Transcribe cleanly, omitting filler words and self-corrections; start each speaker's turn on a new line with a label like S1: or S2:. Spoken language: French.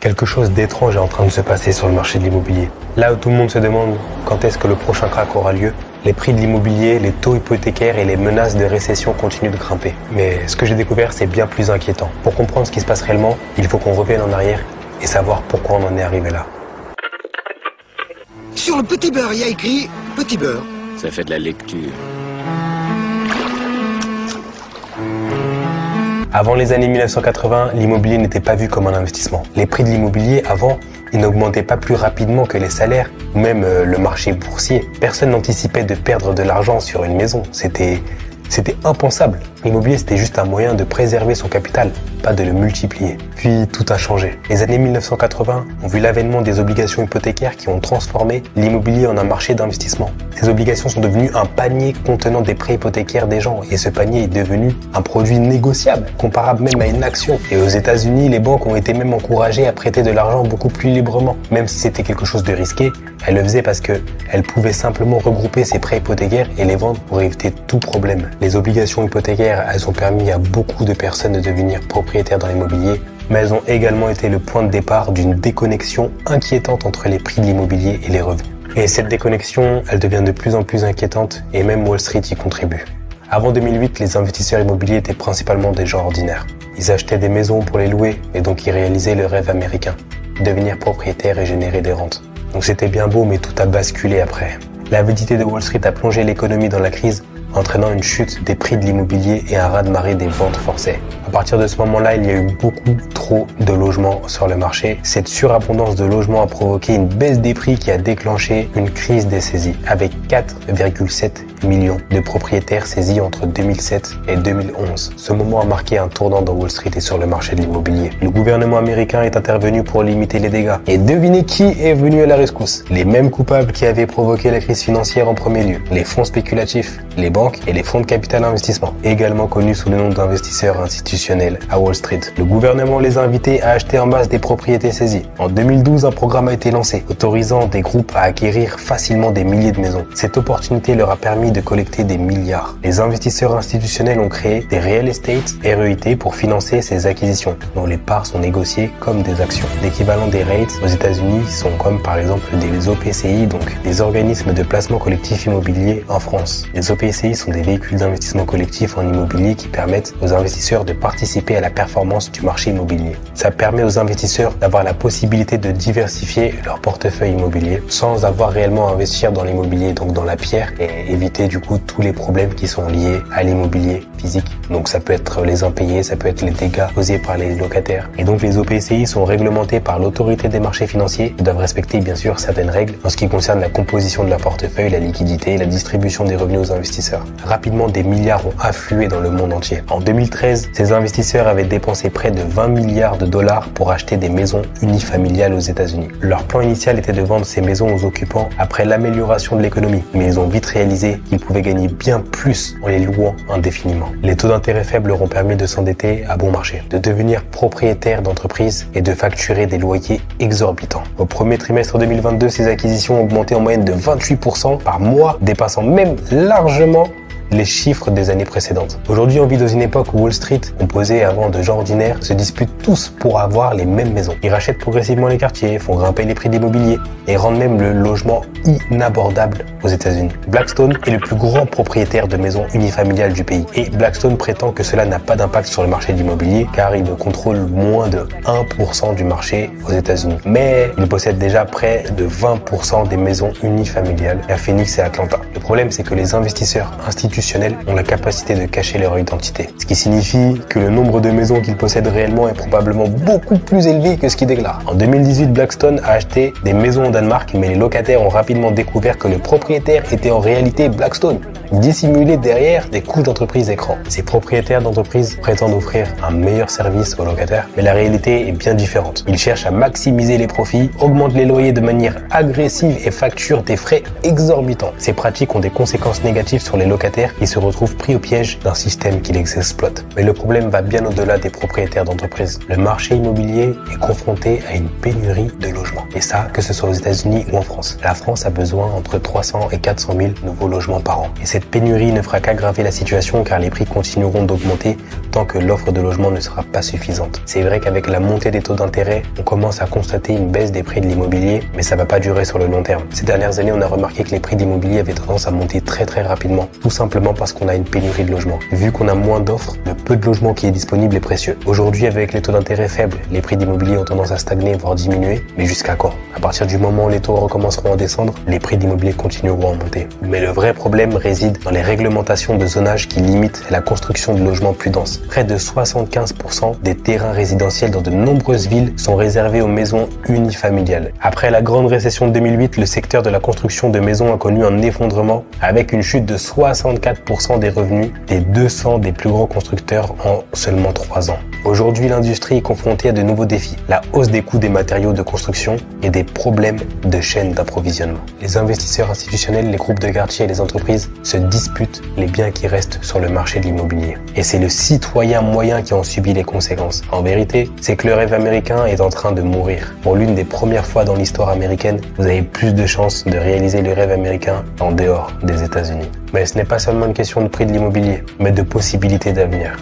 S1: Quelque chose d'étrange est en train de se passer sur le marché de l'immobilier. Là où tout le monde se demande quand est-ce que le prochain crack aura lieu, les prix de l'immobilier, les taux hypothécaires et les menaces de récession continuent de grimper. Mais ce que j'ai découvert, c'est bien plus inquiétant. Pour comprendre ce qui se passe réellement, il faut qu'on revienne en arrière et savoir pourquoi on en est arrivé là.
S2: Sur le petit beurre, il y a écrit petit beurre.
S3: Ça fait de la lecture.
S1: Avant les années 1980, l'immobilier n'était pas vu comme un investissement. Les prix de l'immobilier, avant, ils n'augmentaient pas plus rapidement que les salaires, ou même le marché boursier. Personne n'anticipait de perdre de l'argent sur une maison. C'était impensable. L'immobilier, c'était juste un moyen de préserver son capital, pas de le multiplier. Puis tout a changé. Les années 1980 ont vu l'avènement des obligations hypothécaires qui ont transformé l'immobilier en un marché d'investissement. Ces obligations sont devenues un panier contenant des prêts hypothécaires des gens et ce panier est devenu un produit négociable, comparable même à une action. Et aux États-Unis, les banques ont été même encouragées à prêter de l'argent beaucoup plus librement. Même si c'était quelque chose de risqué, elles le faisaient parce qu'elles pouvaient simplement regrouper ces prêts hypothécaires et les vendre pour éviter tout problème. Les obligations hypothécaires, elles ont permis à beaucoup de personnes de devenir propriétaires dans l'immobilier, mais elles ont également été le point de départ d'une déconnexion inquiétante entre les prix de l'immobilier et les revenus. Et cette déconnexion, elle devient de plus en plus inquiétante et même Wall Street y contribue. Avant 2008, les investisseurs immobiliers étaient principalement des gens ordinaires. Ils achetaient des maisons pour les louer et donc ils réalisaient le rêve américain, devenir propriétaire et générer des rentes. Donc c'était bien beau, mais tout a basculé après. L'avidité de Wall Street a plongé l'économie dans la crise, entraînant une chute des prix de l'immobilier et un raz-de-marée des ventes forcées. À partir de ce moment-là, il y a eu beaucoup trop de logements sur le marché. Cette surabondance de logements a provoqué une baisse des prix qui a déclenché une crise des saisies, avec 4,7 millions de propriétaires saisis entre 2007 et 2011. Ce moment a marqué un tournant dans Wall Street et sur le marché de l'immobilier. Le gouvernement américain est intervenu pour limiter les dégâts. Et devinez qui est venu à la rescousse? Les mêmes coupables qui avaient provoqué la crise financière en premier lieu. Les fonds spéculatifs, les banques et les fonds de capital investissement, également connus sous le nom d'investisseurs institutionnels à Wall Street. Le gouvernement les a invités à acheter en masse des propriétés saisies. En 2012, un programme a été lancé, autorisant des groupes à acquérir facilement des milliers de maisons. Cette opportunité leur a permis de collecter des milliards. Les investisseurs institutionnels ont créé des Real Estate REIT pour financer ces acquisitions, dont les parts sont négociées comme des actions. L'équivalent des REIT aux États-Unis sont comme par exemple des OPCI, donc des organismes de placement collectif immobilier en France. Les OPCI sont des véhicules d'investissement collectif en immobilier qui permettent aux investisseurs de participer à la performance du marché immobilier. Ça permet aux investisseurs d'avoir la possibilité de diversifier leur portefeuille immobilier sans avoir réellement à investir dans l'immobilier, donc dans la pierre, et éviter du coup tous les problèmes qui sont liés à l'immobilier physique. Donc ça peut être les impayés, ça peut être les dégâts causés par les locataires. Et donc les OPCI sont réglementés par l'autorité des marchés financiers. Ils doivent respecter bien sûr certaines règles en ce qui concerne la composition de leur portefeuille, la liquidité et la distribution des revenus aux investisseurs. Rapidement, des milliards ont afflué dans le monde entier. En 2013, ces investisseurs avaient dépensé près de 20 milliards de dollars pour acheter des maisons unifamiliales aux États-Unis. Leur plan initial était de vendre ces maisons aux occupants après l'amélioration de l'économie, mais ils ont vite réalisé qu'ils pouvaient gagner bien plus en les louant indéfiniment. Les taux d'intérêt faibles leur ont permis de s'endetter à bon marché, de devenir propriétaires d'entreprises et de facturer des loyers exorbitants. Au premier trimestre 2022, ces acquisitions ont augmenté en moyenne de 28% par mois, dépassant même largement les chiffres des années précédentes. Aujourd'hui, on vit dans une époque où Wall Street, composée avant de gens ordinaires, se disputent tous pour avoir les mêmes maisons. Ils rachètent progressivement les quartiers, font grimper les prix de l'immobilier et rendent même le logement inabordable aux États-Unis. Blackstone est le plus grand propriétaire de maisons unifamiliales du pays. Et Blackstone prétend que cela n'a pas d'impact sur le marché de l'immobilier car il ne contrôle moins de 1% du marché aux États-Unis. Mais il possède déjà près de 20% des maisons unifamiliales à Phoenix et Atlanta. Le problème, c'est que les investisseurs institutionnels ont la capacité de cacher leur identité. Ce qui signifie que le nombre de maisons qu'ils possèdent réellement est probablement beaucoup plus élevé que ce qu'ils déclarent. En 2018, Blackstone a acheté des maisons au Danemark, mais les locataires ont rapidement découvert que le propriétaire était en réalité Blackstone, dissimulé derrière des couches d'entreprises écran. Ces propriétaires d'entreprises prétendent offrir un meilleur service aux locataires, mais la réalité est bien différente. Ils cherchent à maximiser les profits, augmentent les loyers de manière agressive et facturent des frais exorbitants. Ces pratiques ont des conséquences négatives sur les locataires qui se retrouvent pris au piège d'un système qui les exploite. Mais le problème va bien au-delà des propriétaires d'entreprises. Le marché immobilier est confronté à une pénurie de logements. Et ça, que ce soit aux États-Unis ou en France. La France a besoin entre 300 et 400 000 nouveaux logements par an. Et cette pénurie ne fera qu'aggraver la situation car les prix continueront d'augmenter tant que l'offre de logement ne sera pas suffisante. C'est vrai qu'avec la montée des taux d'intérêt, on commence à constater une baisse des prix de l'immobilier, mais ça va pas durer sur le long terme. Ces dernières années, on a remarqué que les prix de l'immobilier avaient tendance à monter très rapidement, tout simplement parce qu'on a une pénurie de logements. Vu qu'on a moins d'offres, le peu de logements qui est disponible est précieux. Aujourd'hui, avec les taux d'intérêt faibles, les prix d'immobilier ont tendance à stagner, voire diminuer, mais jusqu'à quand? À partir du moment où les taux recommenceront à descendre, les prix d'immobilier continueront à monter. Mais le vrai problème réside dans les réglementations de zonage qui limitent la construction de logements plus denses. Près de 75% des terrains résidentiels dans de nombreuses villes sont réservés aux maisons unifamiliales. Après la grande récession de 2008, le secteur de la construction de maisons a connu un effondrement avec une chute de 64% des revenus des 200 des plus gros constructeurs en seulement 3 ans. Aujourd'hui, l'industrie est confrontée à de nouveaux défis, la hausse des coûts des matériaux de construction et des problèmes de chaîne d'approvisionnement. Les investisseurs institutionnels, les groupes de quartier et les entreprises se disputent les biens qui restent sur le marché de l'immobilier. Et c'est le citoyen moyen qui en subit les conséquences. En vérité, c'est que le rêve américain est en train de mourir. Pour l'une des premières fois dans l'histoire américaine, vous avez plus de chances de réaliser le rêve américain en dehors des États-Unis. Mais ce n'est pas seulement une question de prix de l'immobilier, mais de possibilités d'avenir.